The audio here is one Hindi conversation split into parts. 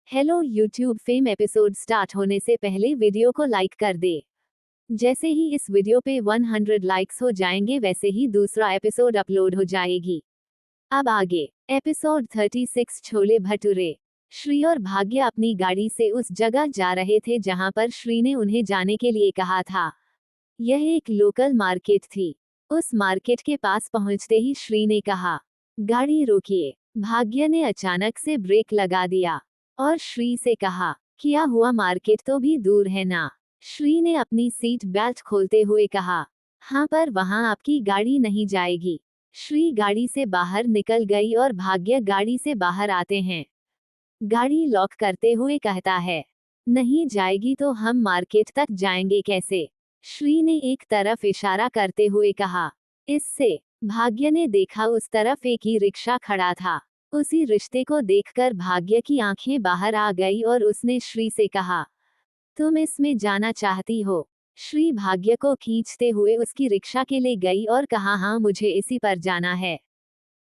Hello YouTube fame episode start होने से पहले वीडियो को लाइक कर दे। जैसे ही इस वीडियो पे 100 लाइक्स हो जाएंगे वैसे ही दूसरा एपिसोड अपलोड हो जाएगी। अब आगे एपिसोड 36 छोले भटूरे। श्री और भाग्य अपनी गाड़ी से उस जगह जा रहे थे जहां पर श्री ने उन्हें जाने के लिए कहा था। यह एक लोकल मार्केट थी। उस मार्केट के पास पहुंचते ही श्री ने कहा, गाड़ी रोकिए। भाग्य ने अचानक से ब्रेक लगा दिया और श्री से कहा, क्या हुआ, मार्केट तो भी दूर है ना। श्री ने अपनी सीट बेल्ट खोलते हुए कहा, हाँ पर वहां आपकी गाड़ी नहीं जाएगी। श्री गाड़ी से बाहर निकल गई और भाग्य गाड़ी से बाहर आते हैं। गाड़ी लॉक करते हुए कहता है, नहीं जाएगी तो हम मार्केट तक जाएंगे कैसे। श्री ने एक तरफ इशारा करते हुए कहा। इससे भाग्य ने देखा उस तरफ एक ही रिक्शा खड़ा था। उसी रिश्ते को देखकर भाग्य की आंखें बाहर आ गई और उसने श्री से कहा, तुम इसमें जाना चाहती हो। श्री भाग्य को खींचते हुए उसकी रिक्शा के ले गई और कहा, हाँ मुझे इसी पर जाना है।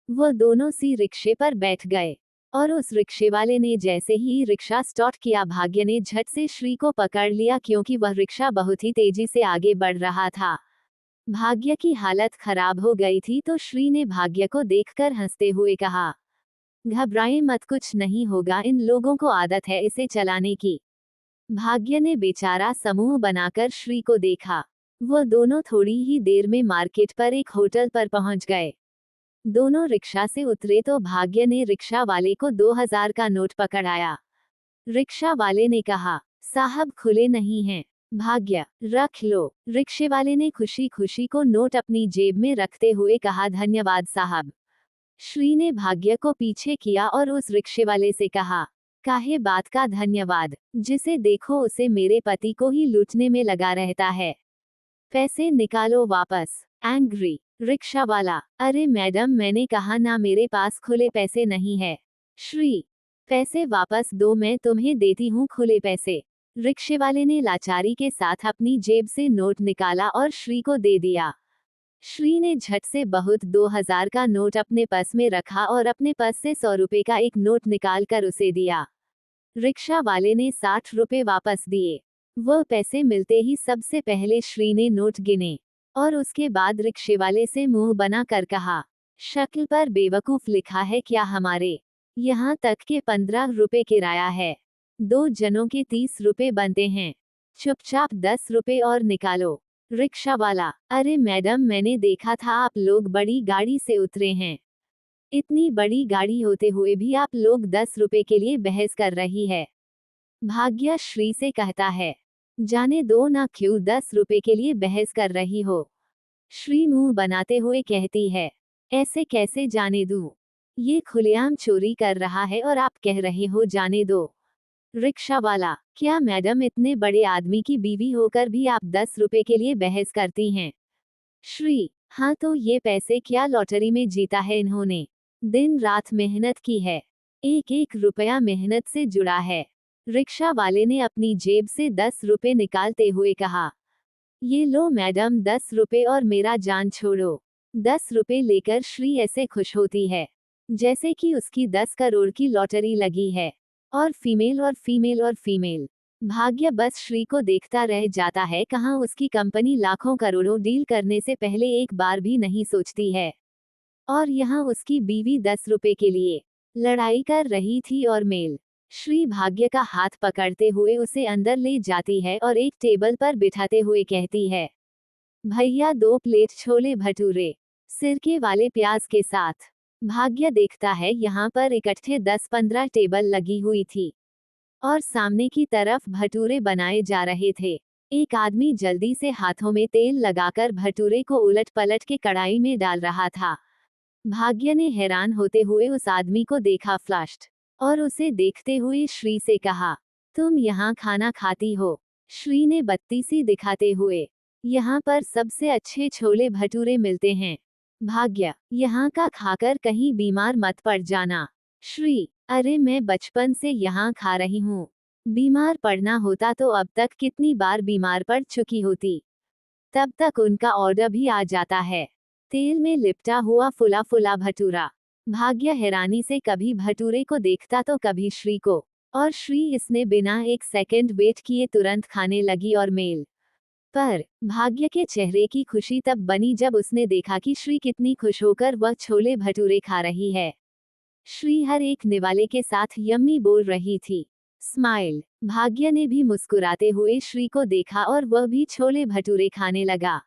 वो दोनों सी रिक्शे पर बैठ गए और उस रिक्शे वाले ने जैसे ही रिक्शा स्टार्ट किया भाग्य ने झट से श्री को पकड़ लिया क्योंकि वह रिक्शा बहुत ही तेजी से आगे बढ़ रहा था। भाग्य की हालत खराब हो गई थी तो श्री ने भाग्य को देखकर हंसते हुए कहा, घबराएं मत, कुछ नहीं होगा, इन लोगों को आदत है इसे चलाने की। भाग्य ने बेचारा समूह बनाकर श्री को देखा। वो दोनों थोड़ी ही देर में मार्केट पर एक होटल पर पहुंच गए। दोनों रिक्शा से उतरे तो भाग्य ने रिक्शा वाले को 2000 का नोट पकड़ाया। रिक्शा वाले ने कहा, साहब खुले नहीं हैं। भाग्य, रख लो। रिक्शे वाले ने खुशी खुशी को नोट अपनी जेब में रखते हुए कहा, धन्यवाद साहब। श्री ने भाग्य को पीछे किया और उस रिक्शे वाले से कहा, काहे बात का धन्यवाद, जिसे देखो उसे मेरे पति को ही लूटने में लगा रहता है। पैसे निकालो वापस। एंग्री रिक्शा वाला, अरे मैडम मैंने कहा ना मेरे पास खुले पैसे नहीं है। श्री, पैसे वापस दो, मैं तुम्हें देती हूँ खुले पैसे। रिक्शे वाले ने लाचारी के साथ अपनी जेब से नोट निकाला और श्री को दे दिया। श्री ने झट से बहुत 2000 का नोट अपने पर्स में रखा और अपने पर्स से 100 रुपए का एक नोट निकाल कर उसे दिया। रिक्शा वाले ने 60 रुपए वापस दिए। वह पैसे मिलते ही सबसे पहले श्री ने नोट गिने और उसके बाद रिक्शे वाले से मुंह बना कर कहा, शक्ल पर बेवकूफ लिखा है क्या हमारे। यहाँ तक के 15 रुपए किराया है, 2 जनों के 30 रुपए बनते हैं, चुपचाप 10 रुपए और निकालो। रिक्शा वाला, अरे मैडम मैंने देखा था आप लोग बड़ी गाड़ी से उतरे हैं, इतनी बड़ी गाड़ी होते हुए भी आप लोग 10 रुपए के लिए बहस कर रही है। भाग्य श्री से कहता है, जाने दो ना, क्यों 10 रुपए के लिए बहस कर रही हो। श्री मुंह बनाते हुए कहती है, ऐसे कैसे जाने दूं, ये खुलेआम चोरी कर रहा है और आप कह रहे हो जाने दो। रिक्शा वाला, क्या मैडम इतने बड़े आदमी की बीवी होकर भी आप 10 रुपए के लिए बहस करती हैं। श्री, हाँ तो ये पैसे क्या लॉटरी में जीता है इन्होंने, दिन रात मेहनत की है, एक एक रुपया मेहनत से जुड़ा है। रिक्शा वाले ने अपनी जेब से 10 रुपए निकालते हुए कहा, ये लो मैडम 10 रुपए और मेरा जान छोड़ो। 10 रुपए लेकर श्री ऐसे खुश होती है जैसे कि उसकी 10 करोड़ की लॉटरी लगी है। और फीमेल और फीमेल और फीमेल। भाग्य बस श्री को देखता रह जाता है, कहाँ उसकी कंपनी लाखों करोड़ों डील करने से पहले एक बार भी नहीं सोचती है। और यहाँ उसकी बीवी 10 रुपए के लिए लड़ाई कर रही थी और मेल। श्री भाग्य का हाथ पकड़ते हुए उसे अंदर ले जाती है और एक टेबल पर बिठाते हुए कहती है, भैया 2 प्लेट छोले भटूरे, सिरके वाले प्याज के साथ। भाग्य देखता है यहाँ पर इकट्ठे 10-15 टेबल लगी हुई थी और सामने की तरफ भटूरे बनाए जा रहे थे। एक आदमी जल्दी से हाथों में तेल लगाकर भटूरे को उलट पलट के कढ़ाई में डाल रहा था। भाग्य ने हैरान होते हुए उस आदमी को देखा फ्लश्ड और उसे देखते हुए श्री से कहा, तुम यहाँ खाना खाती हो। श्री ने बत्ती सी दिखाते हुए, यहाँ पर सबसे अच्छे छोले भटूरे मिलते हैं। भाग्य, यहाँ का खाकर कहीं बीमार मत पड़ जाना। श्री, अरे मैं बचपन से यहाँ खा रही हूँ, बीमार पड़ना होता तो अब तक कितनी बार बीमार पड़ चुकी होती। तब तक उनका ऑर्डर भी आ जाता है। तेल में लिपटा हुआ फुला फुला भटूरा। भाग्य हैरानी से कभी भटूरे को देखता तो कभी श्री को। और श्री इसने बिना एक सेकंड वेट किए तुरंत खाने लगी और मेल। पर भाग्य के चेहरे की खुशी तब बनी जब उसने देखा कि श्री कितनी खुश होकर वह छोले भटूरे खा रही है। श्री हर एक निवाले के साथ यम्मी बोल रही थी। स्माइल। भाग्य ने भी मुस्कुराते हुए श्री को देखा और वह भी छोले भटूरे खाने लगा।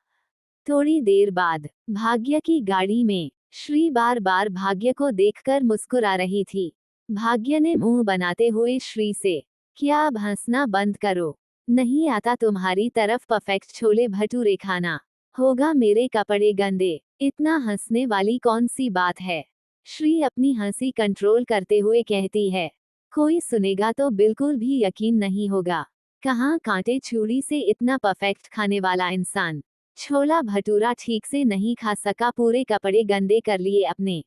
थोड़ी देर बाद भाग्य की गाड़ी में श्री बार बार भाग्य को देखकर मुस्कुरा रही थी। भाग्य ने मुंह बनाते हुए श्री से, क्या अब हंसना बंद करो, नहीं आता तुम्हारी तरफ परफेक्ट छोले भटूरे खाना, होगा मेरे कपड़े गंदे, इतना हंसने वाली कौन सी बात है। श्री अपनी हंसी कंट्रोल करते हुए कहती है, कोई सुनेगा तो बिल्कुल भी यकीन नहीं होगा, कहाँ कांटे छुरी से इतना परफेक्ट खाने वाला इंसान छोला भटूरा ठीक से नहीं खा सका, पूरे कपड़े गंदे कर लिए अपने।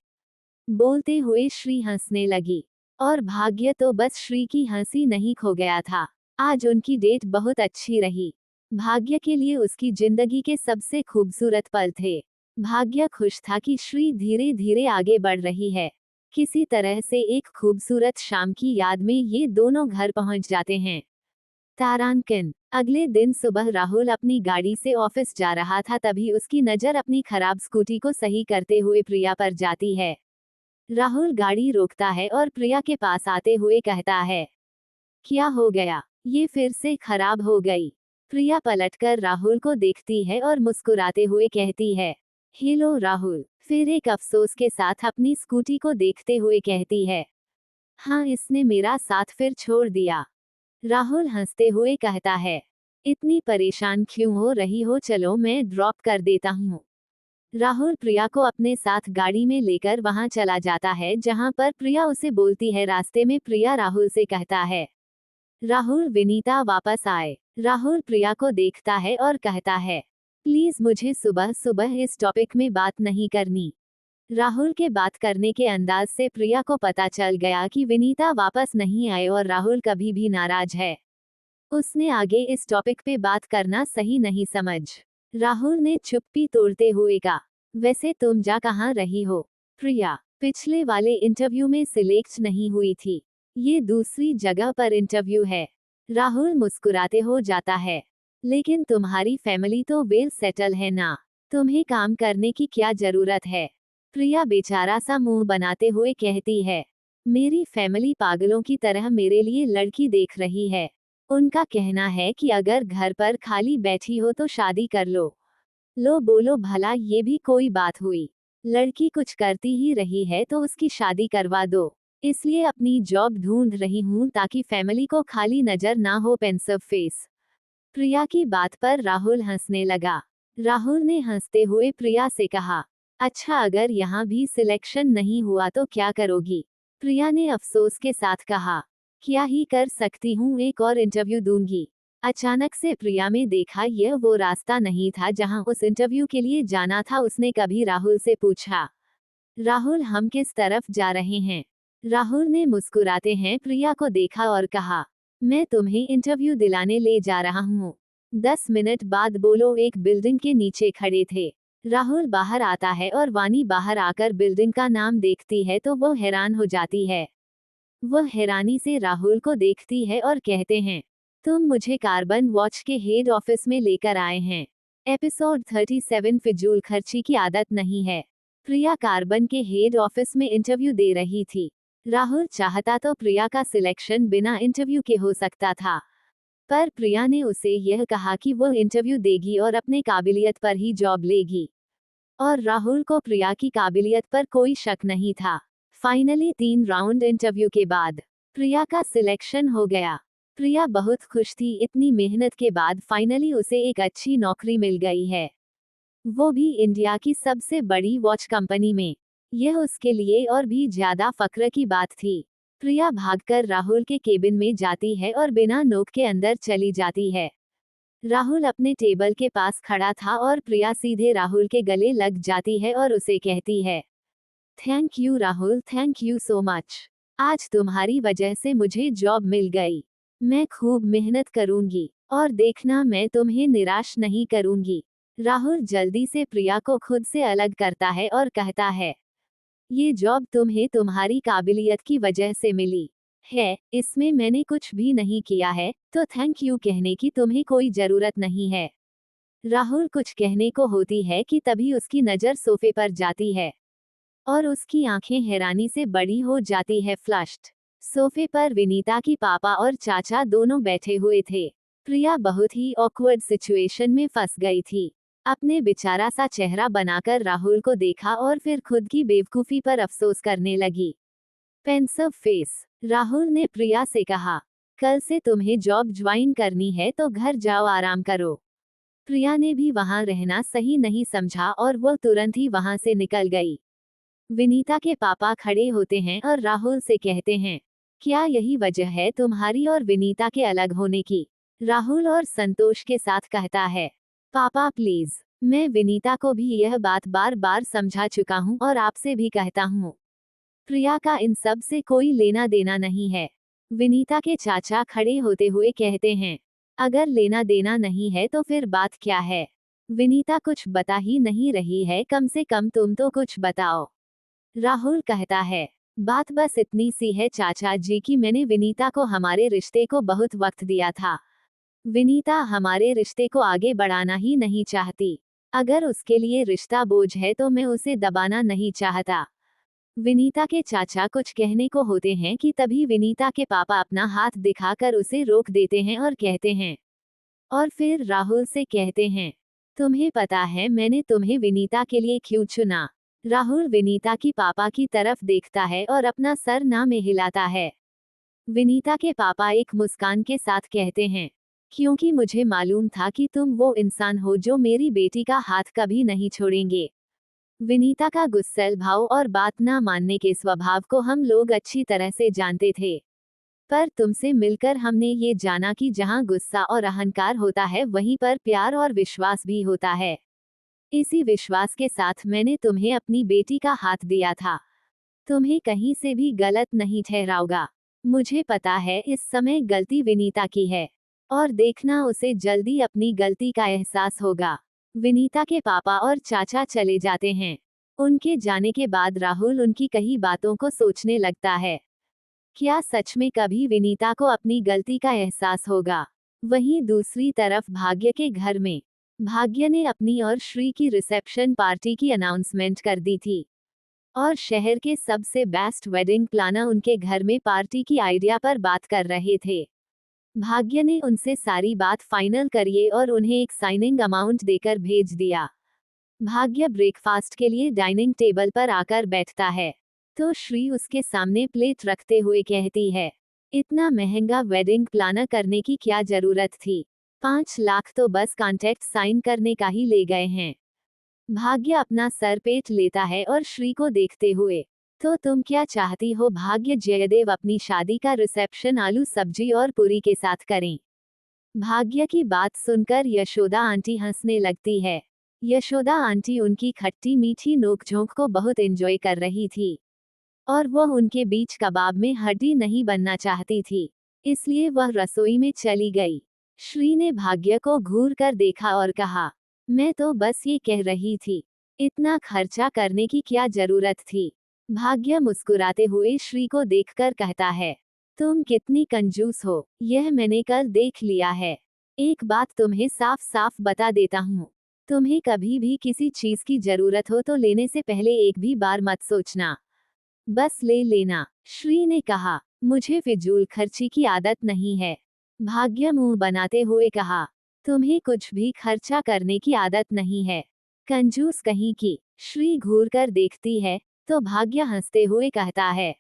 बोलते हुए श्री हंसने लगी और भाग्य तो बस श्री की हंसी नहीं खो गया था। आज उनकी डेट बहुत अच्छी रही। भाग्य के लिए उसकी जिंदगी के सबसे खूबसूरत पल थे। भाग्य खुश था कि श्री धीरे धीरे आगे बढ़ रही है। किसी तरह से एक खूबसूरत शाम की याद में ये दोनों घर पहुंच जाते हैं। तारांकन। अगले दिन सुबह राहुल अपनी गाड़ी से ऑफिस जा रहा था, तभी उसकी नज़र अपनी खराब स्कूटी को सही करते हुए प्रिया पर जाती है। राहुल गाड़ी रोकता है और प्रिया के पास आते हुए कहता है, क्या हो गया, ये फिर से खराब हो गई। प्रिया पलटकर राहुल को देखती है और मुस्कुराते हुए कहती है, हेलो राहुल। फिर एक अफसोस के साथ अपनी स्कूटी को देखते हुए कहती है, हाँ इसने मेरा साथ फिर छोड़ दिया। राहुल हंसते हुए कहता है, इतनी परेशान क्यों हो रही हो, चलो मैं ड्रॉप कर देता हूँ। राहुल प्रिया को अपने साथ गाड़ी में लेकर वहां चला जाता है जहां पर प्रिया उसे बोलती है। रास्ते में प्रिया राहुल से कहता है, राहुल विनीता वापस आए। राहुल प्रिया को देखता है और कहता है, प्लीज मुझे सुबह सुबह इस टॉपिक में बात नहीं करनी। राहुल के बात करने के अंदाज से प्रिया को पता चल गया कि विनीता वापस नहीं आए और राहुल कभी भी नाराज है। उसने आगे इस टॉपिक पे बात करना सही नहीं समझ। राहुल ने चुप्पी तोड़ते हुए कहा, वैसे तुम जा कहाँ रही हो। प्रिया, पिछले वाले इंटरव्यू में सिलेक्ट नहीं हुई थी, ये दूसरी जगह पर इंटरव्यू है। राहुल मुस्कुराते हो जाता है, लेकिन तुम्हारी फैमिली तो वेल सेटल है ना, तुम्हें काम करने की क्या जरूरत है। प्रिया बेचारा सा मुंह बनाते हुए कहती है, मेरी फैमिली पागलों की तरह मेरे लिए लड़की देख रही है। उनका कहना है कि अगर घर पर खाली बैठी हो तो शादी कर लो। लो बोलो भला ये भी कोई बात हुई। लड़की कुछ करती ही रही है तो उसकी शादी करवा दो। इसलिए अपनी जॉब ढूंढ रही हूँ ताकि फैमिली को खाली नजर ना हो। Pensive face. प्रिया की बात पर राहुल हंसने लगा। राहुल ने हंसते हुए प्रिया से कहा, अच्छा अगर यहाँ भी सिलेक्शन नहीं हुआ तो क्या करोगी। प्रिया ने अफसोस के साथ कहा, क्या ही कर सकती हूँ, एक और इंटरव्यू दूंगी। अचानक से प्रिया में देखा यह वो रास्ता नहीं था जहां उस इंटरव्यू के लिए जाना था। उसने कभी राहुल से पूछा, राहुल हम किस तरफ जा रहे हैं। राहुल ने मुस्कुराते हैं प्रिया को देखा और कहा, मैं तुम्हें इंटरव्यू दिलाने ले जा रहा हूँ। 10 मिनट बाद बोलो एक बिल्डिंग के नीचे खड़े थे। राहुल बाहर आता है और वानी बाहर आकर बिल्डिंग का नाम देखती है तो वो हैरान हो जाती है। वह हैरानी से राहुल को देखती है और कहते हैं, तुम मुझे कार्बन वॉच के हेड ऑफिस में लेकर आए हैं। एपिसोड 37 फिजूल खर्ची की आदत नहीं है। प्रिया कार्बन के हेड ऑफिस में इंटरव्यू दे रही थी। राहुल चाहता तो प्रिया का सिलेक्शन बिना इंटरव्यू के हो सकता था, पर प्रिया ने उसे यह कहा कि वह इंटरव्यू देगी और अपने काबिलियत पर ही जॉब लेगी। और राहुल को प्रिया की काबिलियत पर कोई शक नहीं था। फाइनली 3 राउंड इंटरव्यू के बाद प्रिया का सिलेक्शन हो गया। प्रिया बहुत खुश थी, इतनी मेहनत के बाद फाइनली उसे एक अच्छी नौकरी मिल गई है, वो भी इंडिया की सबसे बड़ी वॉच कंपनी में। यह उसके लिए और भी ज्यादा फक्र की बात थी। प्रिया भागकर राहुल के केबिन में जाती है और बिना नोक के अंदर चली जाती है। राहुल अपने टेबल के पास खड़ा था और प्रिया सीधे राहुल के गले लग जाती है और उसे कहती है, thank you Rahul, thank you so much. आज तुम्हारी वजह से मुझे जॉब मिल गई। मैं खूब मेहनत करूंगी और देखना मैं तुम्हें निराश नहीं करूंगी। राहुल जल्दी से प्रिया को खुद से अलग करता है और कहता है, ये जॉब तुम्हें तुम्हारी काबिलियत की वजह से मिली है, इसमें मैंने कुछ भी नहीं किया है, तो थैंक यू कहने की तुम्हें कोई जरूरत नहीं है। राहुल कुछ कहने को होती है कि तभी उसकी नजर सोफे पर जाती है और उसकी आंखें हैरानी से बड़ी हो जाती है। फ्लश्ड सोफे पर विनीता की पापा और चाचा दोनों बैठे हुए थे। प्रिया बहुत ही ऑकवर्ड सिचुएशन में फंस गई थी। अपने बेचारा सा चेहरा बनाकर राहुल को देखा और फिर खुद की बेवकूफी पर अफसोस करने लगी। पेंसिव फेस राहुल ने प्रिया से कहा, कल से तुम्हें जॉब ज्वाइन करनी है तो घर जाओ आराम करो। प्रिया ने भी वहां रहना सही नहीं समझा और वो तुरंत ही वहां से निकल गई। विनीता के पापा खड़े होते हैं और राहुल से कहते हैं, क्या यही वजह है तुम्हारी और विनीता के अलग होने की? राहुल और संतोष के साथ कहता है, पापा प्लीज, मैं विनीता को भी यह बात बार बार समझा चुका हूँ और आपसे भी कहता हूँ। प्रिया का इन सब से कोई लेना देना नहीं है। विनीता के चाचा खड़े होते हुए कहते हैं, अगर लेना देना नहीं है तो फिर बात क्या है? विनीता कुछ बता ही नहीं रही है, कम से कम तुम तो कुछ बताओ। राहुल कहता है, बात बस इतनी सी है चाचा जी कि मैंने विनीता को हमारे रिश्ते को बहुत वक्त दिया था। विनीता हमारे रिश्ते को आगे बढ़ाना ही नहीं चाहती। अगर उसके लिए रिश्ता बोझ है तो मैं उसे दबाना नहीं चाहता। विनीता के चाचा कुछ कहने को होते हैं कि तभी विनीता के पापा अपना हाथ दिखाकर उसे रोक देते हैं और कहते हैं, और फिर राहुल से कहते हैं, तुम्हें पता है मैंने तुम्हें विनीता के लिए क्यों चुना? राहुल विनीता की पापा की तरफ देखता है और अपना सर ना में हिलाता है। विनीता के पापा एक मुस्कान के साथ कहते हैं, क्योंकि मुझे मालूम था कि तुम वो इंसान हो जो मेरी बेटी का हाथ कभी नहीं छोड़ेंगे। विनीता का गुस्सैल भाव और बात ना मानने के स्वभाव को हम लोग अच्छी तरह से जानते थे, पर तुमसे मिलकर हमने ये जाना कि जहाँ गुस्सा और अहंकार होता है वहीं पर प्यार और विश्वास भी होता है। इसी विश्वास के साथ मैंने तुम्हें अपनी बेटी का हाथ दिया था। तुम्हें कहीं से भी गलत नहीं ठहराऊंगा। मुझे पता है इस समय गलती विनीता की है और देखना उसे जल्दी अपनी गलती का एहसास होगा। विनीता के पापा और चाचा चले जाते हैं। उनके जाने के बाद राहुल उनकी कही बातों को सोचने लगता है। क्या सच में कभी विनीता को अपनी गलती का एहसास होगा? वहीं दूसरी तरफ भाग्य के घर में भाग्य ने अपनी और श्री की रिसेप्शन पार्टी की अनाउंसमेंट कर दी थी और शहर के सबसे बेस्ट वेडिंग प्लानर उनके घर में पार्टी की आइडिया पर बात कर रहे थे। भाग्य ने उनसे सारी बात फाइनल करिए और उन्हें एक साइनिंग अमाउंट देकर भेज दिया। भाग्य ब्रेकफास्ट के लिए डाइनिंग टेबल पर आकर बैठता है तो श्री उसके सामने प्लेट रखते हुए कहती है, इतना महंगा वेडिंग प्लानर करने की क्या जरूरत थी? 5 लाख तो बस कॉन्ट्रैक्ट साइन करने का ही ले गए हैं। भाग्य अपना सर पेट लेता है और श्री को देखते हुए, तो तुम क्या चाहती हो भाग्य? जयदेव अपनी शादी का रिसेप्शन आलू सब्जी और पूरी के साथ करें। भाग्य की बात सुनकर यशोदा आंटी हंसने लगती है। यशोदा आंटी उनकी खट्टी मीठी नोकझोंक को बहुत एंजॉय कर रही थी और वह उनके बीच कबाब में हड्डी नहीं बनना चाहती थी, इसलिए वह रसोई में चली गई। श्री ने भाग्य को घूर कर देखा और कहा, मैं तो बस ये कह रही थी, इतना खर्चा करने की क्या जरूरत थी? भाग्य मुस्कुराते हुए श्री को देखकर कहता है, तुम कितनी कंजूस हो, यह मैंने कल देख लिया है। एक बात तुम्हें साफ साफ बता देता हूँ, तुम्हें कभी भी किसी चीज की जरूरत हो तो लेने से पहले एक भी बार मत सोचना, बस ले लेना। श्री ने कहा, मुझे फिजूल खर्ची की आदत नहीं है। भाग्य मुंह बनाते हुए कहा, तुम्हें कुछ भी खर्चा करने की आदत नहीं है, कंजूस कहीं की। श्री घूर कर देखती है तो भाग्य हंसते हुए कहता है,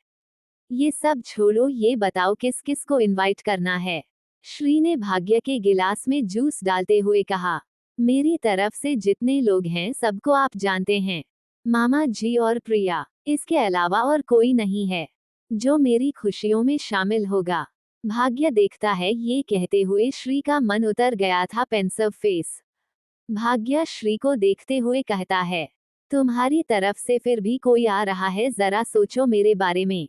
ये सब छोड़ो, ये बताओ किस किस को इनवाइट करना है? श्री ने भाग्य के गिलास में जूस डालते हुए कहा, मेरी तरफ से जितने लोग हैं सबको आप जानते हैं, मामा जी और प्रिया, इसके अलावा और कोई नहीं है जो मेरी खुशियों में शामिल होगा। भाग्य देखता है ये कहते हुए श्री का मन उतर गया था पेंसिव फेस। भाग्य श्री को देखते हुए कहता है, तुम्हारी तरफ से फिर भी कोई आ रहा है, जरा सोचो मेरे बारे में।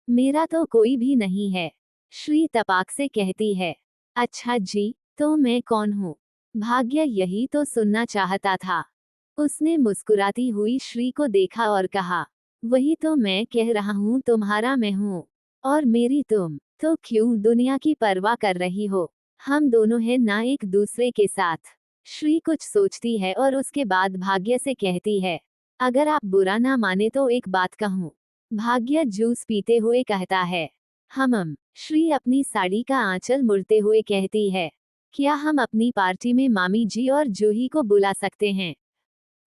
मेरा तो कोई भी नहीं है। श्री तपाक से कहती है, अच्छा जी, तो मैं कौन हूँ? भाग्य यही तो सुनना चाहता था। उसने मुस्कुराती हुई श्री को देखा और कहा, वही तो मैं कह रहा हूँ, तुम्हारा मैं हूँ। और मेरी तुम तो क्यों दुनिया की परवाह कर रही हो? हम दोनों हैं ना एक दूसरे के साथ। श्री कुछ सोचती है और उसके बाद भाग्य से कहती है, अगर आप बुरा ना माने तो एक बात कहूँ। भाग्य जूस पीते हुए कहता है, श्री अपनी साड़ी का आंचल मुड़ते हुए कहती है, क्या हम अपनी पार्टी में मामी जी और जूही को बुला सकते हैं?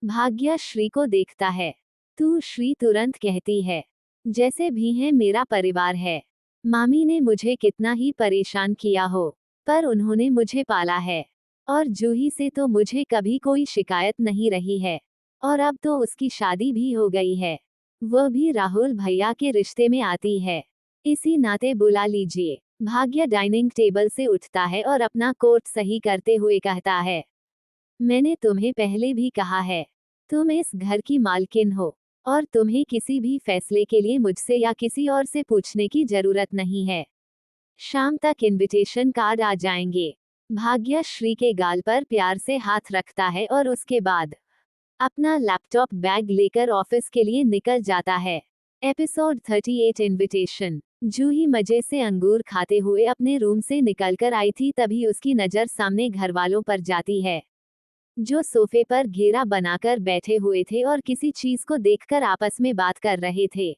भाग्य श्री को देखता है। तू? श्री तुरंत कहती है, जैसे भी है मेरा परिवार है। मामी ने मुझे कितना ही परेशान किया हो, पर उन्होंने मुझे पाला है। और जूही से तो मुझे कभी कोई शिकायत नहीं रही है। और अब तो उसकी शादी भी हो गई है। वह भी राहुल भैया के रिश्ते में आती है। इसी नाते बुला लीजिए। भाग्य डाइनिंग टेबल से उठता है और अपना कोट सही करते हुए कहता है, मैंने तुम्हें पहले भी कहा है, तुम इस घर की मालकिन हो और तुम्हें किसी भी फैसले के लिए मुझसे या किसी और से पूछने की जरूरत नहीं है। शाम तक इनविटेशन कार्ड आ जाएंगे। भाग्य श्री के गाल पर प्यार से हाथ रखता है और उसके बाद अपना लैपटॉप बैग लेकर ऑफिस के लिए निकल जाता है। Episode 38 invitation. जूही मजे से अंगूर खाते हुए अपने रूम से निकलकर आई थी, तभी उसकी नजर सामने घरवालों पर जाती है, जो सोफे पर घेरा बनाकर बैठे हुए थे और किसी चीज को देखकर आपस में बात कर रहे थे।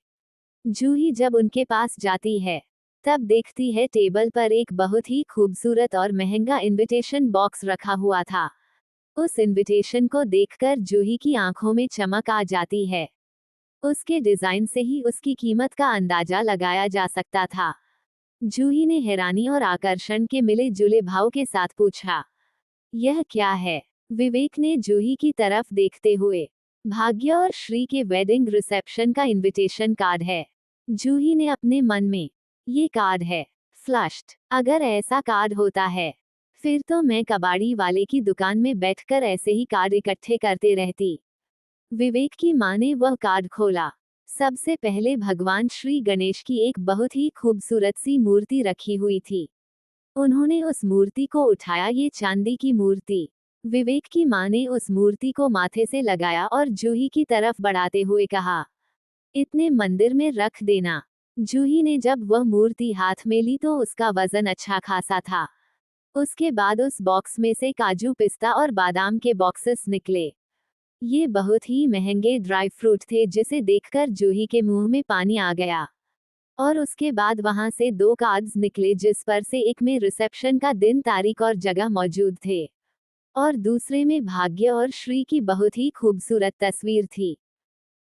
जूही जब उनके पास जाती है, तब देखती है टेबल पर एक बहुत ही खूबसूरत और महंगा इनविटेशन बॉक्स रखा हुआ था। उस इनविटेशन को देखकर जूही की आंखों में चमक आ जाती है। उसके डिजाइन से ही उसकी कीमत का अंदाजा लगाया जा सकता था। जूही ने हैरानी और आकर्षण के मिले जुले भाव के साथ पूछा, यह क्या है? विवेक ने जूही की तरफ देखते हुए, भाग्य और श्री के वेडिंग रिसेप्शन का इनविटेशन कार्ड है। जूही ने अपने मन में, ये कार्ड है। फ्लश्ड। अगर ऐसा कार्ड होता है, फिर तो मैं कबाड़ी वाले की दुकान में बैठकर ऐसे ही कार्ड इकट्ठे करते रहती। विवेक की मां ने वह कार्ड खोला। सबसे पहले भगवान श्री गणेश की एक बहुत ही खूबसूरत सी मूर्ति रखी हुई थी। उन्होंने उस मूर्ति को उठाया, ये चांदी की मूर्ति। विवेक की मां ने उस मूर्ति को माथे से लगाया और जूही की तरफ बढ़ाते हुए कहा, इतने मंदिर में रख देना। जूही ने जब वह मूर्ति हाथ में ली तो उसका वजन अच्छा खासा था। उसके बाद उस बॉक्स में से काजू, पिस्ता और बादाम के बॉक्सेस निकले। ये बहुत ही महंगे ड्राई फ्रूट थे, जिसे देखकर जूही के मुंह में पानी आ गया। और उसके बाद वहां से 2 कार्ड्स निकले, जिस पर से एक में रिसेप्शन का दिन, तारीख और जगह मौजूद थे और दूसरे में भाग्य और श्री की बहुत ही खूबसूरत तस्वीर थी।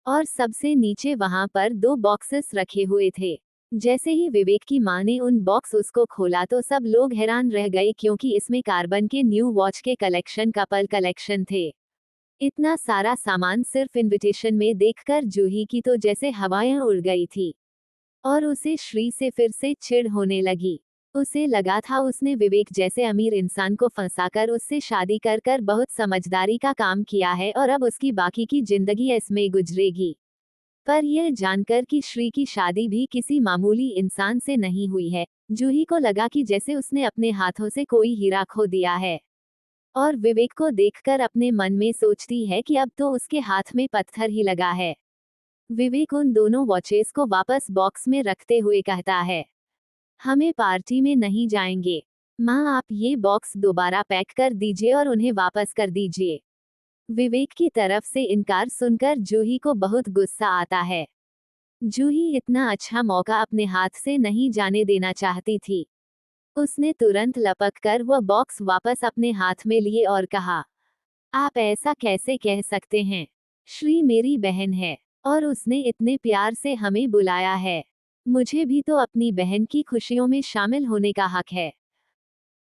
और सबसे नीचे वहां पर 2 बॉक्सेस रखे हुए थे। जैसे ही विवेक की मां ने उन बॉक्स उसको खोला तो सब लोग हैरान रह गए, क्योंकि इसमें कार्बन के न्यू वॉच के कलेक्शन, कपल कलेक्शन थे। इतना सारा सामान सिर्फ इनविटेशन में देखकर जूही की तो जैसे हवाएं उड़ गई थी और उसे श्री से फिर से चिढ़ होने लगी। उसे लगा था उसने विवेक जैसे अमीर इंसान को फंसाकर उससे शादी कर कर बहुत समझदारी का काम किया है और अब उसकी बाकी की जिंदगी इसमें गुजरेगी। पर यह जानकर कि श्री की शादी भी किसी मामूली इंसान से नहीं हुई है, जूही को लगा कि जैसे उसने अपने हाथों से कोई हीरा खो दिया है। और विवेक को देखकर अपने मन में सोचती है कि अब तो उसके हाथ में पत्थर ही लगा है। विवेक उन दोनों वॉचेस को वापस बॉक्स में रखते हुए कहता है, हमें पार्टी में नहीं जाएंगे। माँ, आप ये बॉक्स दोबारा पैक कर दीजिए और उन्हें वापस कर दीजिए। विवेक की तरफ से इनकार सुनकर जूही को बहुत गुस्सा आता है। जूही इतना अच्छा मौका अपने हाथ से नहीं जाने देना चाहती थी। उसने तुरंत लपक कर वह बॉक्स वापस अपने हाथ में लिए और कहा, आप ऐसा कैसे कह सकते हैं? श्री मेरी बहन है और उसने इतने प्यार से हमें बुलाया है। मुझे भी तो अपनी बहन की खुशियों में शामिल होने का हक है।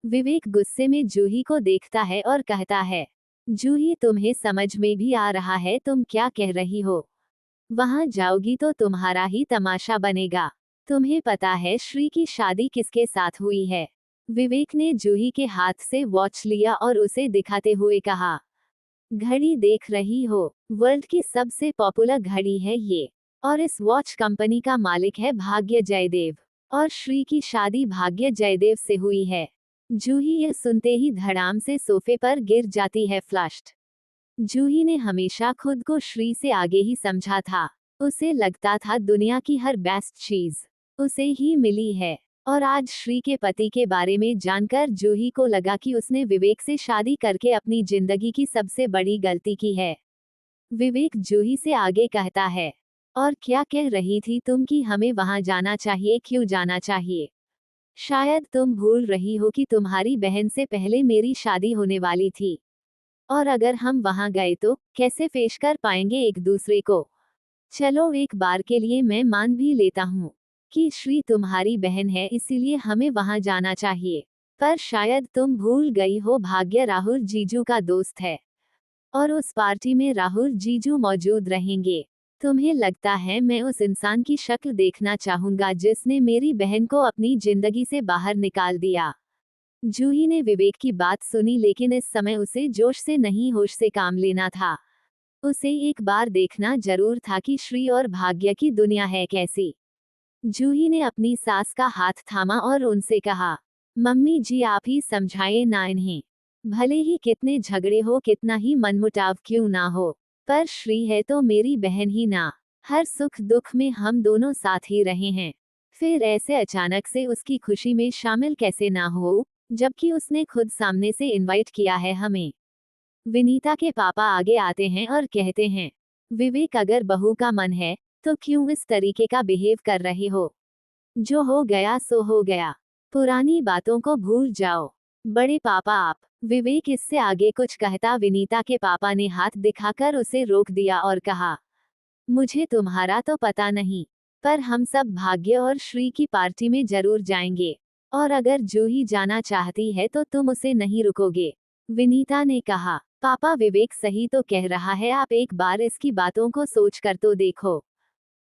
विवेक गुस्से में जूही को देखता है और कहता है, जूही, तुम्हें समझ में भी आ रहा है तुम क्या कह रही हो? वहां जाओगी तो तुम्हारा ही तमाशा बनेगा। तुम्हें पता है श्री की शादी किसके साथ हुई है? विवेक ने जूही के हाथ से वॉच लिया और उसे दिखाते हुए कहा, घड़ी देख रही हो? वर्ल्ड की सबसे पॉपुलर घड़ी है ये। और इस वॉच कंपनी का मालिक है भाग्य जयदेव। और श्री की शादी भाग्य जयदेव से हुई है। जूही यह सुनते ही धड़ाम से सोफे पर गिर जाती है। फ्लश्ड। जूही ने हमेशा खुद को श्री से आगे ही समझा था। उसे लगता था दुनिया की हर बेस्ट चीज उसे ही मिली है। और आज श्री के पति के बारे में जानकर जूही को लगा कि उसने विवेक से शादी करके अपनी जिंदगी की सबसे बड़ी गलती की है। विवेक जूही से आगे कहता है, और क्या कह रही थी तुम कि हमें वहां जाना चाहिए? क्यों जाना चाहिए? शायद तुम भूल रही हो कि तुम्हारी बहन से पहले मेरी शादी होने वाली थी। और अगर हम वहां गए तो कैसे पेश कर पाएंगे एक दूसरे को? चलो एक बार के लिए मैं मान भी लेता हूँ कि श्री तुम्हारी बहन है, इसीलिए हमें वहां जाना चाहिए। पर शायद तुम भूल गई हो, भाग्य राहुल जीजू का दोस्त है और उस पार्टी में राहुल जीजू मौजूद रहेंगे। तुम्हें लगता है मैं उस इंसान की शक्ल देखना चाहूंगा जिसने मेरी बहन को अपनी जिंदगी से बाहर निकाल दिया? जूही ने विवेक की बात सुनी, लेकिन इस समय उसे जोश से नहीं होश से काम लेना था। उसे एक बार देखना जरूर था कि श्री और भाग्य की दुनिया है कैसी। जूही ने अपनी सास का हाथ थामा और उनसे कहा, मम्मी जी आप ही समझाइए ना इन्हें। भले ही कितने झगड़े हो, कितना ही मनमुटाव क्यों ना हो, पर श्री है तो मेरी बहन ही ना। हर सुख दुख में हम दोनों साथ ही रहे हैं। फिर ऐसे अचानक से उसकी खुशी में शामिल कैसे ना हो, जबकि उसने खुद सामने से इनवाइट किया है हमें। विनीता के पापा आगे आते हैं और कहते हैं, विवेक अगर बहू का मन है तो क्यों इस तरीके का बिहेव कर रहे हो? जो हो गया सो हो गया, पुरानी बातों को भूल जाओ। बड़े पापा आप। विवेक इससे आगे कुछ कहता, विनीता के पापा ने हाथ दिखाकर उसे रोक दिया और कहा, मुझे तुम्हारा तो पता नहीं, पर हम सब भाग्य और श्री की पार्टी में जरूर जाएंगे। और अगर जूही जाना चाहती है तो तुम उसे नहीं रुकोगे? विनीता ने कहा, पापा विवेक सही तो कह रहा है, आप एक बार इसकी बातों को सोच कर तो देखो।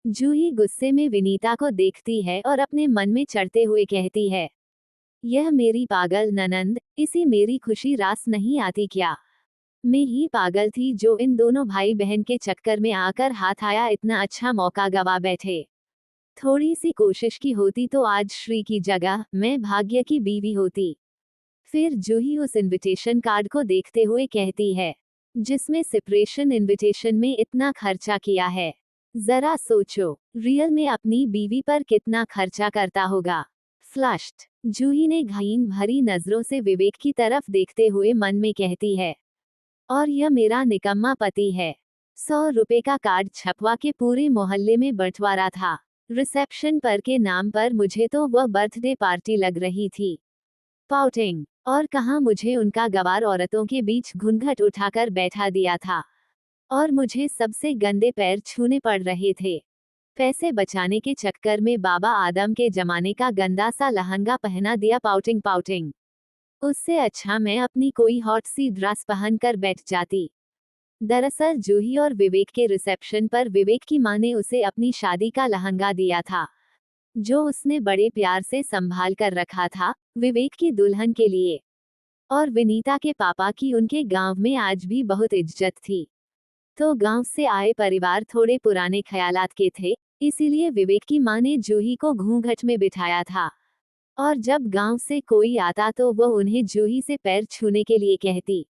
जूही गुस्से में विनीता को देखती है और अपने मन में चढ़ते हुए कहती है, यह मेरी पागल ननंद, इसी मेरी खुशी रास नहीं आती क्या? मैं ही पागल थी जो इन दोनों भाई बहन के चक्कर में आकर हाथ आया, इतना अच्छा मौका गवा बैठे। थोड़ी सी कोशिश की होती तो आज श्री की जगह मैं भाग्य की बीवी होती। फिर जूही उस इनविटेशन कार्ड को देखते हुए कहती है, जिसमें सेपरेशन इनविटेशन में इतना खर्चा किया है। जरा सोचो, रियल में अपनी बीवी पर कितना खर्चा करता होगा। फ्लश्ड। जूही ने घाइन भरी नजरों से विवेक की तरफ देखते हुए मन में कहती है, और यह मेरा निकम्मा पति है। 100 रुपए का कार्ड छपवा के पूरे मोहल्ले में बंटवारा था। रिसेप्शन पर के नाम पर मुझे तो वह बर्थडे पार्टी लग रही थी। पाउटिंग। और कहाँ मुझे उनका गवार औरतों के बीच घूंघट उठाकर बैठा दिया था। और मुझे सबसे गंदे पैर छूने पड़ रहे थे। पैसे बचाने के चक्कर में बाबा आदम के जमाने का गंदा सा लहंगा पहना दिया। Pouting pouting. उससे अच्छा मैं अपनी कोई हॉट सी ड्रेस पहनकर बैठ जाती। दरअसल जूही और विवेक के रिसेप्शन पर विवेक की मां ने उसे अपनी शादी का लहंगा दिया था, जो उसने बड़े प्यार से संभाल कर रखा था, विवेक की दुल्हन के लिए। और विनीता के पापा की उनके गांव में आज भी बहुत इज्जत थी। तो गांव से आए परिवार थोड़े पुराने ख्यालात के थे, इसीलिए विवेक की मां ने जूही को घूंघट में बिठाया था। और जब गांव से कोई आता तो वह उन्हें जूही से पैर छूने के लिए कहती।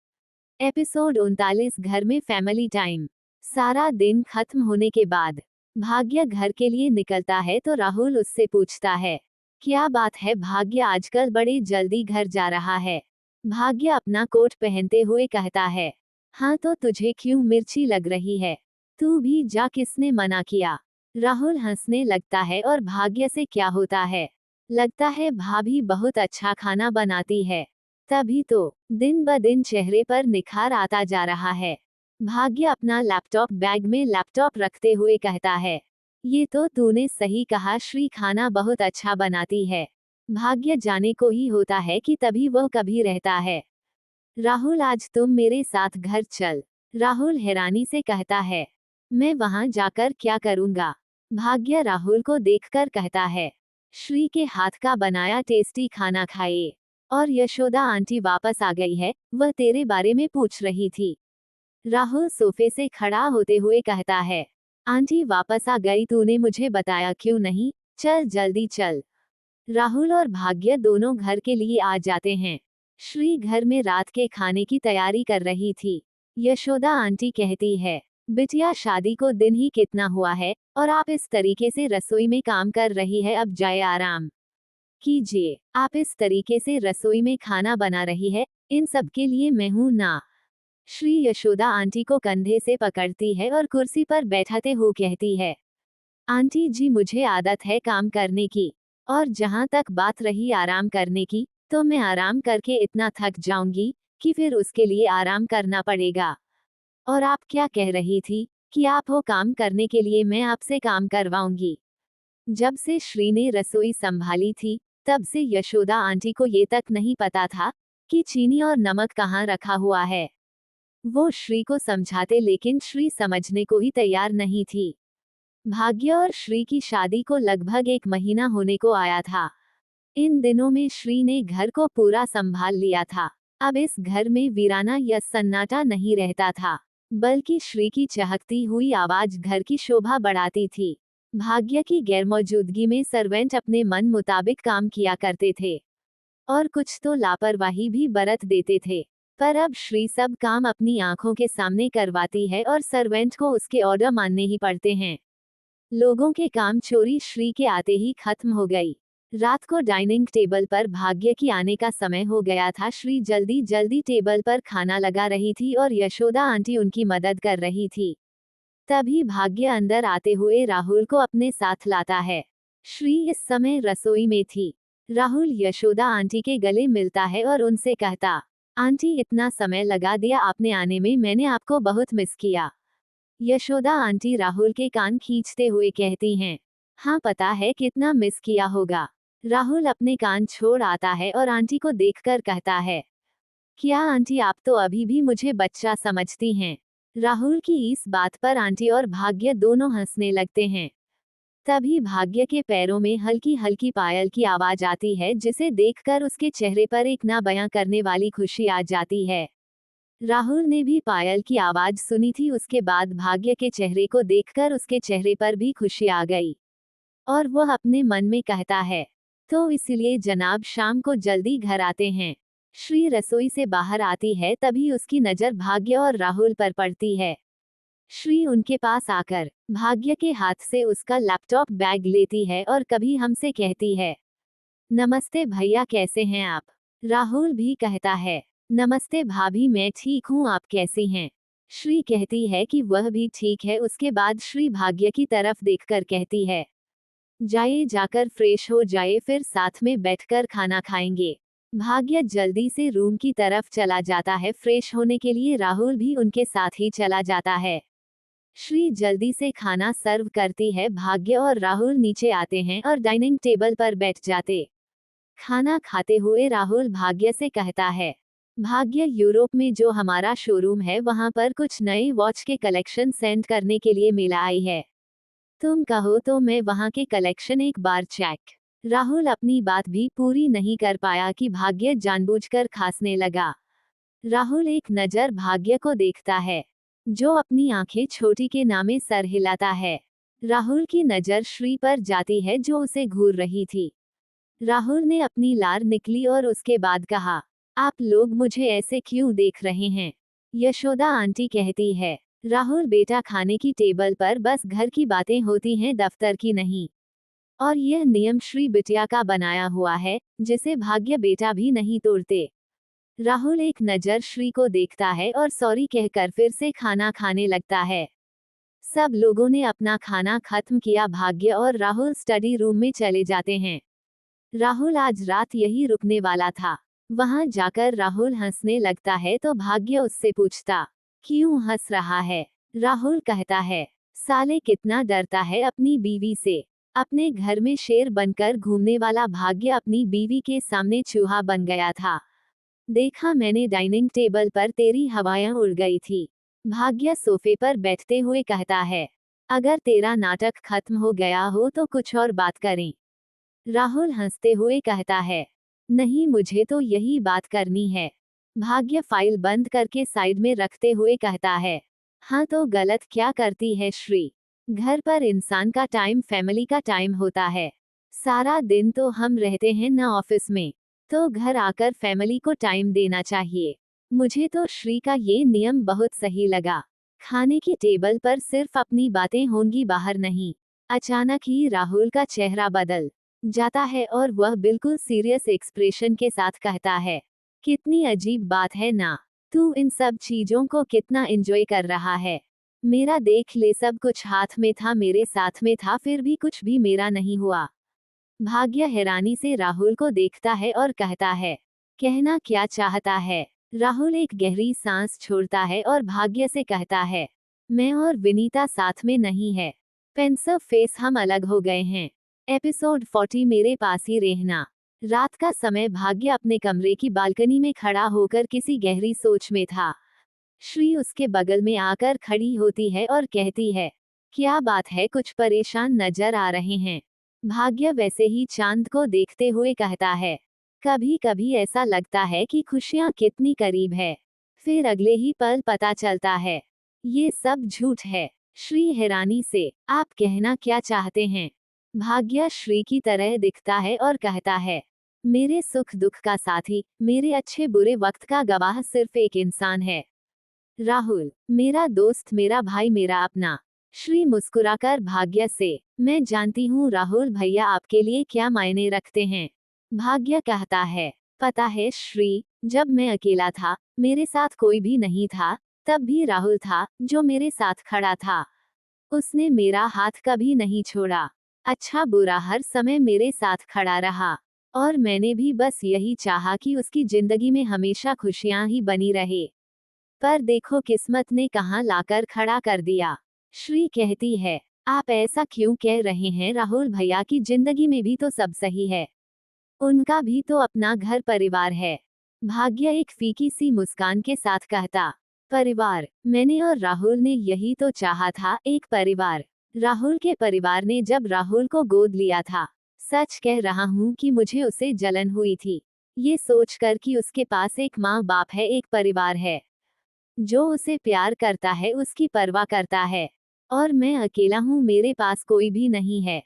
एपिसोड 39 घर में फैमिली टाइम। सारा दिन खत्म होने के बाद भाग्य घर के लिए निकलता है तो राहुल उससे पूछता है, क्या बात है भाग्य, आजकल बड़े जल्दी घर जा रहा है? भाग्य अपना कोट पहनते हुए कहता है, हाँ तो तुझे क्यों मिर्ची लग रही है? तू भी जा, किसने मना किया? राहुल हंसने लगता है और भाग्य से क्या होता है? लगता है भाभी बहुत अच्छा खाना बनाती है। तभी तो दिन ब दिन चेहरे पर निखार आता जा रहा है। भाग्य अपना लैपटॉप बैग में लैपटॉप रखते हुए कहता है, ये तो तूने सही कहा, श्री खाना बहुत अच्छा बनाती है। भाग्य जाने को ही होता है कि तभी वह कभी रहता है। राहुल आज तुम मेरे साथ घर चल। राहुल हैरानी से कहता है, मैं वहां जाकर क्या करूंगा? भाग्य राहुल को देखकर कहता है, श्री के हाथ का बनाया टेस्टी खाना खाए। और यशोदा आंटी वापस आ गई है, वह तेरे बारे में पूछ रही थी। राहुल सोफे से खड़ा होते हुए कहता है, आंटी वापस आ गई, तूने मुझे बताया क्यों नहीं? चल जल्दी चल। राहुल और भाग्य दोनों घर के लिए आ जाते हैं। श्री घर में रात के खाने की तैयारी कर रही थी। यशोदा आंटी कहती है, बिटिया शादी को दिन ही कितना हुआ है और आप इस तरीके से रसोई में काम कर रही है, अब जाए आराम कीजिए। आप इस तरीके से रसोई में खाना बना रही है, इन सब के लिए मैं हूं ना। श्री यशोदा आंटी को कंधे से पकड़ती है और कुर्सी पर बैठाते हुए कहती है, आंटी जी मुझे आदत है काम करने की, और जहां तक बात रही आराम करने की, तो मैं आराम करके इतना थक जाऊंगी कि फिर उसके लिए आराम करना पड़ेगा। और आप क्या कह रही थी कि आप हो काम करने के लिए मैं आपसे काम करवाऊंगी। जब से श्री ने रसोई संभाली थी, तब से यशोदा आंटी को ये तक नहीं पता था कि चीनी और नमक कहाँ रखा हुआ है। वो श्री को समझाते लेकिन श्री समझने को ही तैयार नहीं थी। भाग्य और श्री की शादी को लगभग 1 महीना होने को आया था। इन दिनों में श्री ने घर को पूरा संभाल लिया था। अब इस घर में वीराना या सन्नाटा नहीं रहता था, बल्कि श्री की चहकती हुई आवाज घर की शोभा बढ़ाती थी। भाग्य की गैरमौजूदगी में सर्वेंट अपने मन मुताबिक काम किया करते थे और कुछ तो लापरवाही भी बरत देते थे, पर अब श्री सब काम अपनी आंखों के सामने करवाती है और सर्वेंट को उसके ऑर्डर मानने ही पड़ते हैं। लोगों के काम चोरी श्री के आते ही खत्म हो गई। रात को डाइनिंग टेबल पर भाग्य की आने का समय हो गया था। श्री जल्दी जल्दी टेबल पर खाना लगा रही थी और यशोदा आंटी उनकी मदद कर रही थी। तभी भाग्य अंदर आते हुए राहुल को अपने साथ लाता है। श्री इस समय रसोई में थी। राहुल यशोदा आंटी के गले मिलता है और उनसे कहता, आंटी इतना समय लगा दिया आपने आने में, मैंने आपको बहुत मिस किया। यशोदा आंटी राहुल के कान खींचते हुए कहती हैं, हाँ पता है कितना मिस किया होगा। राहुल अपने कान छोड़ आता है और आंटी को देखकर कहता है, क्या आंटी आप तो अभी भी मुझे बच्चा समझती हैं। राहुल की इस बात पर आंटी और भाग्य दोनों हंसने लगते हैं। तभी भाग्य के पैरों में हल्की हल्की पायल की आवाज आती है, जिसे देखकर उसके चेहरे पर एक ना बयां करने वाली खुशी आ जाती है। राहुल ने भी पायल की आवाज सुनी थी, उसके बाद भाग्य के चेहरे को देखकर उसके चेहरे पर भी खुशी आ गई और वह अपने मन में कहता है, तो इसलिए जनाब शाम को जल्दी घर आते हैं। श्री रसोई से बाहर आती है, तभी उसकी नजर भाग्य और राहुल पर पड़ती है। श्री उनके पास आकर भाग्य के हाथ से उसका लैपटॉप बैग लेती है और कभी हमसे कहती है, नमस्ते भैया कैसे हैं आप। राहुल भी कहता है, नमस्ते भाभी मैं ठीक हूँ, आप कैसी हैं। श्री कहती है कि वह भी ठीक है। उसके बाद श्री भाग्य की तरफ देखकर कहती है, जाइए जाकर फ्रेश हो जाए, फिर साथ में बैठकर खाना खाएंगे। भाग्य जल्दी से रूम की तरफ चला जाता है फ्रेश होने के लिए। राहुल भी उनके साथ ही चला जाता है। श्री जल्दी से खाना सर्व करती है। भाग्य और राहुल नीचे आते हैं और डाइनिंग टेबल पर बैठ जाते। खाना खाते हुए राहुल भाग्य से कहता है, भाग्य यूरोप में जो हमारा शोरूम है वहां पर कुछ नए वॉच के कलेक्शन सेंड करने के लिए मेल आई है। तुम कहो तो मैं वहां के कलेक्शन एक बार चेक। राहुल अपनी बात भी पूरी नहीं कर पाया कि भाग्य जानबूझकर खांसने लगा। राहुल एक नजर भाग्य को देखता है, जो अपनी आंखें छोटी के नामे सर हिलाता है। राहुल की नजर श्री पर जाती है, जो उसे घूर रही थी। राहुल ने अपनी लार निकली और उसके बाद कहा, आप लोग मुझे ऐसे क्यों देख रहे हैं। यशोदा आंटी कहती है, राहुल बेटा खाने की टेबल पर बस घर की बातें होती हैं, दफ्तर की नहीं। और यह नियम श्री बिटिया का बनाया हुआ है, जिसे भाग्य बेटा भी नहीं तोड़ते। राहुल एक नजर श्री को देखता है और सॉरी कहकर फिर से खाना खाने लगता है। सब लोगों ने अपना खाना खत्म किया। भाग्य और राहुल स्टडी रूम में चले जाते हैं। राहुल आज रात यही रुकने वाला था। वहां जाकर राहुल हंसने लगता है तो भाग्य उससे पूछता, क्यों हंस रहा है। राहुल कहता है, साले कितना डरता है अपनी बीवी से। अपने घर में शेर बनकर घूमने वाला भाग्य अपनी बीवी के सामने चूहा बन गया था। देखा मैंने डाइनिंग टेबल पर तेरी हवाएं उड़ गई थी। भाग्य सोफे पर बैठते हुए कहता है, अगर तेरा नाटक खत्म हो गया हो तो कुछ और बात करें। राहुल हंसते हुए कहता है, नहीं मुझे तो यही बात करनी है। भाग्य फाइल बंद करके साइड में रखते हुए कहता है, हाँ तो गलत क्या करती है श्री। घर पर इंसान का टाइम फैमिली का टाइम होता है। सारा दिन तो हम रहते हैं ना ऑफिस में, तो घर आकर फैमिली को टाइम देना चाहिए। मुझे तो श्री का ये नियम बहुत सही लगा। खाने की टेबल पर सिर्फ अपनी बातें होंगी, बाहर नहीं। अचानक ही राहुल का चेहरा बदल जाता है और वह बिल्कुल सीरियस एक्सप्रेशन के साथ कहता है, कितनी अजीब बात है ना, तू इन सब चीजों को कितना एंजॉय कर रहा है। मेरा देख ले, सब कुछ हाथ में था, मेरे साथ में था, फिर भी कुछ भी मेरा नहीं हुआ। भाग्य हैरानी से राहुल को देखता है और कहता है, कहना क्या चाहता है। राहुल एक गहरी सांस छोड़ता है और भाग्य से कहता है, मैं और विनीता साथ में नहीं है। पेंसिव फेस, हम अलग हो गए हैं। एपिसोड 40, मेरे पास ही रहना। रात का समय भाग्य अपने कमरे की बालकनी में खड़ा होकर किसी गहरी सोच में था। श्री उसके बगल में आकर खड़ी होती है और कहती है, क्या बात है, कुछ परेशान नजर आ रहे हैं। भाग्य वैसे ही चांद को देखते हुए कहता है, कभी कभी ऐसा लगता है कि खुशियां कितनी करीब है, फिर अगले ही पल पता चलता है ये सब झूठ है। श्री हैरानी से, आप कहना क्या चाहते हैं। भाग्य श्री की तरह दिखता है और कहता है, मेरे सुख दुख का साथी, मेरे अच्छे बुरे वक्त का गवाह सिर्फ एक इंसान है, राहुल। मेरा दोस्त, मेरा भाई, मेरा अपना। श्री मुस्कुराकर भाग्य से, मैं जानती हूँ राहुल भैया आपके लिए क्या मायने रखते हैं। भाग्य कहता है, पता है श्री, जब मैं अकेला था, मेरे साथ कोई भी नहीं था, तब भी राहुल था जो मेरे साथ खड़ा था। उसने मेरा हाथ कभी नहीं छोड़ा, अच्छा बुरा हर समय मेरे साथ खड़ा रहा। और मैंने भी बस यही चाहा कि उसकी जिंदगी में हमेशा खुशियां ही बनी रहे। पर देखो किस्मत ने कहां लाकर खड़ा कर दिया। श्री कहती है, आप ऐसा क्यों कह रहे हैं, राहुल भैया की जिंदगी में भी तो सब सही है, उनका भी तो अपना घर परिवार है। भाग्य एक फीकी सी मुस्कान के साथ कहता, परिवार, मैंने और राहुल ने यही तो चाहा था, एक परिवार। राहुल के परिवार ने जब राहुल को गोद लिया था, सच कह रहा हूँ कि मुझे उसे जलन हुई थी, ये सोचकर कि उसके पास एक माँ बाप है, एक परिवार है जो उसे प्यार करता है, उसकी परवाह करता है। और मैं अकेला हूँ, मेरे पास कोई भी नहीं है।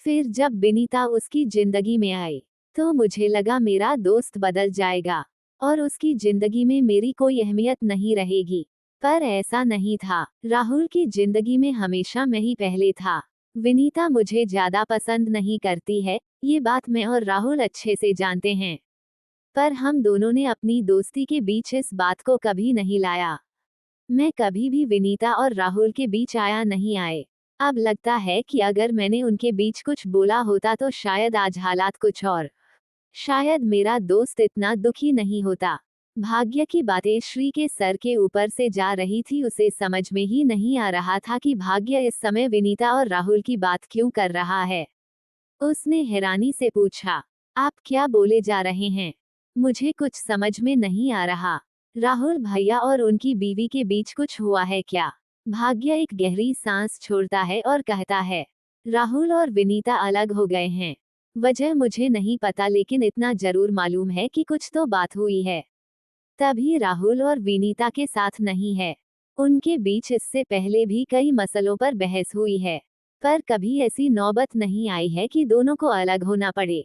फिर जब विनीता उसकी जिंदगी में आई, तो मुझे लगा मेरा दोस्त बदल जाएगा और उसकी जिंदगी में मेरी कोई अहमियत नहीं रहेगी। पर ऐसा नहीं था, राहुल की जिंदगी में हमेशा मैं ही पहले था। विनीता मुझे ज्यादा पसंद नहीं करती है, ये बात मैं और राहुल अच्छे से जानते हैं। पर हम दोनों ने अपनी दोस्ती के बीच इस बात को कभी नहीं लाया। मैं कभी भी विनीता और राहुल के बीच आया नहीं आए। अब लगता है कि अगर मैंने उनके बीच कुछ बोला होता तो शायद आज हालात कुछ और, शायद मेरा दोस्त इतना दुखी नहीं होता। भाग्य की बातें श्री के सर के ऊपर से जा रही थी, उसे समझ में ही नहीं आ रहा था कि भाग्य इस समय विनीता और राहुल की बात क्यों कर रहा है। उसने हैरानी से पूछा, आप क्या बोले जा रहे हैं, मुझे कुछ समझ में नहीं आ रहा। राहुल भैया और उनकी बीवी के बीच कुछ हुआ है क्या। भाग्य एक गहरी सांस छोड़ता है और कहता है, राहुल और विनीता अलग हो गए हैं। वजह मुझे नहीं पता, लेकिन इतना जरूर मालूम है कि कुछ तो बात हुई है। तभी राहुल और विनीता के साथ नहीं है। उनके बीच इससे पहले भी कई मसलों पर बहस हुई है, पर कभी ऐसी नौबत नहीं आई है कि दोनों को अलग होना पड़े।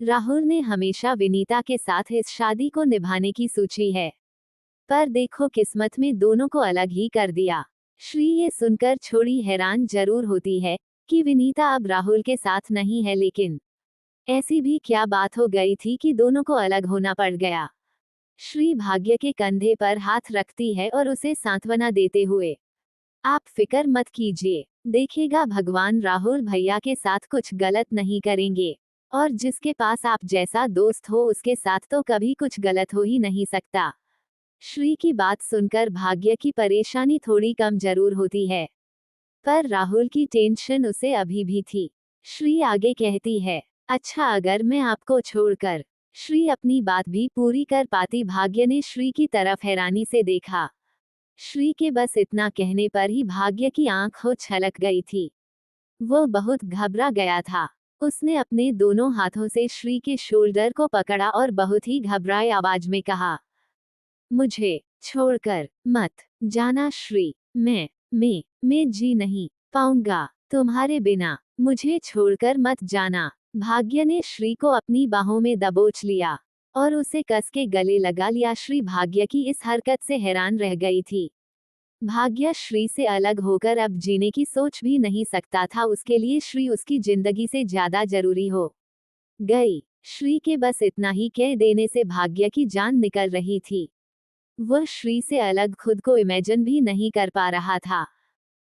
राहुल ने हमेशा विनीता के साथ इस शादी को निभाने की सोची है, पर देखो किस्मत में दोनों को अलग ही कर दिया। श्री ये सुनकर छोड़ी हैरान जरूर होती है कि विनीता अब राहुल के साथ नहीं है, लेकिन ऐसी भी क्या बात हो गई थी कि दोनों को अलग होना पड़ गया। श्री भाग्य के कंधे पर हाथ रखती है और उसे सांत्वना देते हुए, आप फिक्र मत कीजिए, देखिएगा भगवान राहुल भैया के साथ कुछ गलत नहीं करेंगे, और जिसके पास आप जैसा दोस्त हो उसके साथ तो कभी कुछ गलत हो ही नहीं सकता। श्री की बात सुनकर भाग्य की परेशानी थोड़ी कम जरूर होती है, पर राहुल की टेंशन उसे अभी भी थी। श्री आगे कहती है, अच्छा अगर मैं आपको छोड़कर श्री अपनी बात भी पूरी कर पाती। भाग्य ने श्री की तरफ हैरानी से देखा। श्री के बस इतना कहने पर ही भाग्य की आंखों छलक गई थी। वो बहुत घबरा गया था। उसने अपने दोनों हाथों से श्री के शोल्डर को पकड़ा और बहुत ही घबराए आवाज में कहा, मुझे छोड़कर मत जाना श्री, मैं जी नहीं पाऊंगा तुम्हारे बिना, मुझे छोड़कर मत जाना। भाग्य ने श्री को अपनी बाहों में दबोच लिया और उसे कस के गले लगा लिया। श्री भाग्य की इस हरकत से हैरान रह गई थी। भाग्य श्री से अलग होकर अब जीने की सोच भी नहीं सकता था, उसके लिए श्री उसकी जिंदगी से ज्यादा जरूरी हो गई। श्री के बस इतना ही कह देने से भाग्य की जान निकल रही थी। वह श्री से अलग खुद को इमेजिन भी नहीं कर पा रहा था।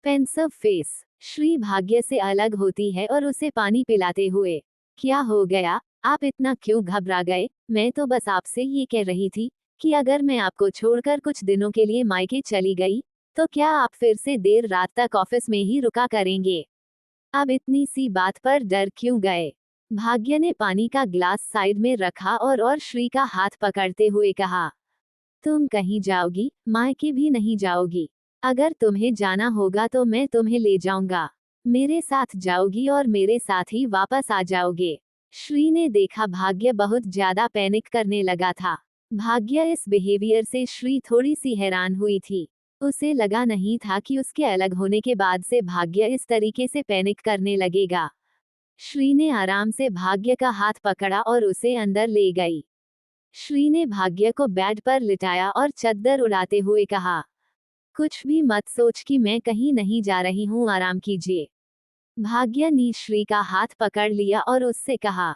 Pensive face. श्री भाग्य से अलग होती है और उसे पानी पिलाते हुए, क्या हो गया, आप इतना क्यों घबरा गए? मैं तो बस आपसे ये कह रही थी कि अगर मैं आपको छोड़कर कुछ दिनों के लिए मायके चली गई, तो क्या आप फिर से देर रात तक ऑफिस में ही रुका करेंगे? अब इतनी सी बात पर डर क्यों गए? भाग्य ने पानी का ग्लास साइड में रखा और श्री का हाथ पकड़ते हुए कहा, तुम कहीं जाओगी? मायके भी नहीं जाओगी? अगर तुम्हें जाना होगा तो मैं तुम्हें ले जाऊंगा। मेरे साथ जाओगी और मेरे साथ ही वापस आ जाओगे। श्री ने देखा भाग्य बहुत ज्यादा पैनिक करने लगा था। भाग्य इस बिहेवियर से श्री थोड़ी सी हैरान हुई थी। उसे लगा नहीं था कि उसके अलग होने के बाद से भाग्य इस तरीके से पैनिक करने लगेगा। श्री ने आराम से भाग्य का हाथ पकड़ा और उसे अंदर ले गई। श्री ने भाग्य को बेड पर लिटाया और चद्दर उड़ाते हुए कहा, कुछ भी मत सोच कि मैं कहीं नहीं जा रही हूँ, आराम कीजिए। भाग्य ने श्री का हाथ पकड़ लिया और उससे कहा,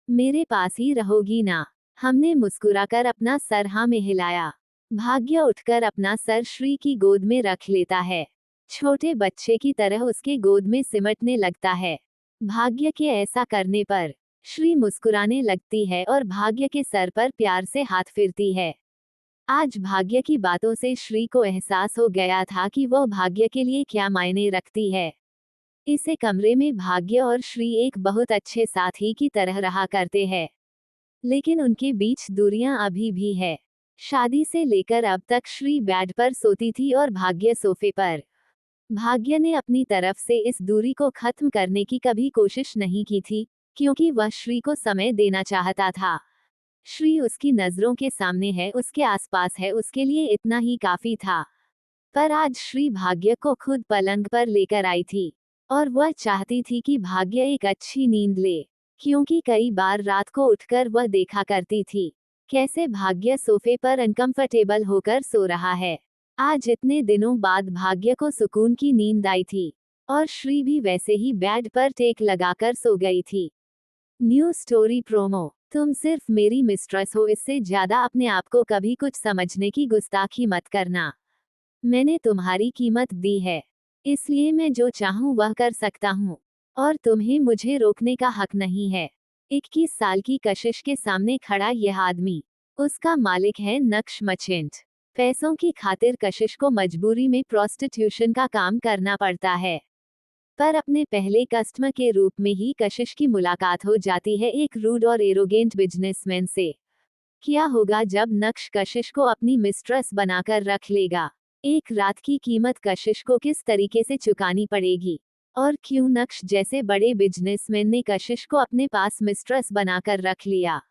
मेरे पास ही रहोगी ना? हमने मुस्कुराकर अपना सर हाँ में हिलाया। भाग्य उठकर अपना सर श्री की गोद में रख लेता है। छोटे बच्चे की तरह उसके गोद में सिमटने लगता है। भाग्य के ऐसा करने पर श्री मुस्कुराने लगती है और भाग्य के सर पर प्यार से हाथ फेरती है। आज भाग्य की बातों से श्री को एहसास हो गया था कि वह भाग्य के लिए क्या मायने रखती है। इसे कमरे में भाग्य और श्री एक बहुत अच्छे साथी की तरह रहा करते हैं, लेकिन उनके बीच दूरियां अभी भी है। शादी से लेकर अब तक श्री बेड पर सोती थी और भाग्य सोफे पर। भाग्य ने अपनी तरफ से इस दूरी को खत्म करने की कभी कोशिश नहीं की थी, क्योंकि वह श्री को समय देना चाहता था। श्री उसकी नजरों के सामने है, उसके आसपास है, उसके लिए इतना ही काफी था। पर आज श्री भाग्य को खुद पलंग पर लेकर आई थी और वह चाहती थी कि भाग्य एक अच्छी नींद ले, क्योंकि कई बार रात को उठकर वह देखा करती थी कैसे भाग्य सोफे पर अनकंफर्टेबल होकर सो रहा है। आज इतने दिनों बाद भाग्य को सुकून की नींद आई थी और श्री भी वैसे ही बेड पर टेक लगाकर सो गई थी। New story promo. तुम सिर्फ मेरी मिस्ट्रेस हो, इससे ज्यादा अपने आप को कभी कुछ समझने की गुस्ताखी मत करना। मैंने तुम्हारी कीमत दी है, इसलिए मैं जो चाहूँ वह कर सकता हूँ और तुम्हें मुझे रोकने का हक नहीं है। 21 साल की कशिश के सामने खड़ा यह आदमी उसका मालिक है, नक्श मर्चेंट। पैसों की खातिर कशिश को मजबूरी में प्रोस्टिट्यूशन का काम करना पड़ता है, पर अपने पहले कस्टमर के रूप में ही कशिश की मुलाकात हो जाती है एक रूड और एरोगेंट बिजनेसमैन से। क्या होगा जब नक्श कशिश को अपनी मिस्ट्रेस बनाकर रख लेगा? एक रात की कीमत कशिश को किस तरीके से चुकानी पड़ेगी? और क्यों नक्श जैसे बड़े बिजनेसमैन ने कशिश को अपने पास मिस्ट्रेस बनाकर रख लिया?